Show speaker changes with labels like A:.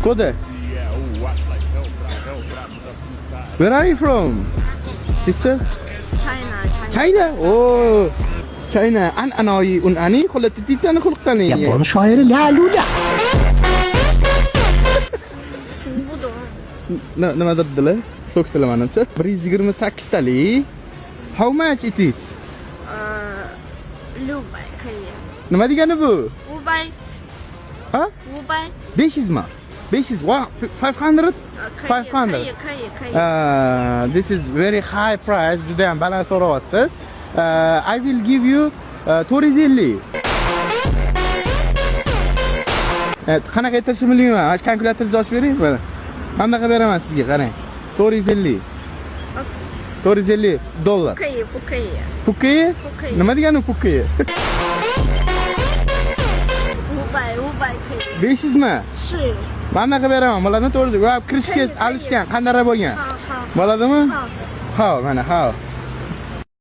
A: Koda. Where are you from? Sister? China. Oh. China. An'anayi un'ani kholatititani khulqtani.
B: Yapon shoiri Laluda.
A: Nima dedilar? So'kdilar menimcha. 128 talik. How much it is?
C: 600可以。
A: Nima degani bu?
C: 500。
A: Ha?
C: 500。
A: 500 mi? 500. Wow, 500? 500.
C: 可以。
A: This is very high price. Juda ham baland so'rayapsiz. I will give you 450. Qanaqa aytishim bilmayman. Mana kalkulyatorni ochib bering. Mana. Qanaqa beraman sizga, qarang. 450. 450 dollar.
C: 可以不可以？
A: 不可以？
C: 不可以。
A: Nima degani 不可以？
C: 500可以。
A: 500 mi?
C: 是。
A: Qanaqa beraman? Bo'ladimi? To'g'ri. Va kirishga alishgan, qanday bo'lgan?
C: 好。
A: Bo'ladimi?
C: 好。
A: Ha, mana ha.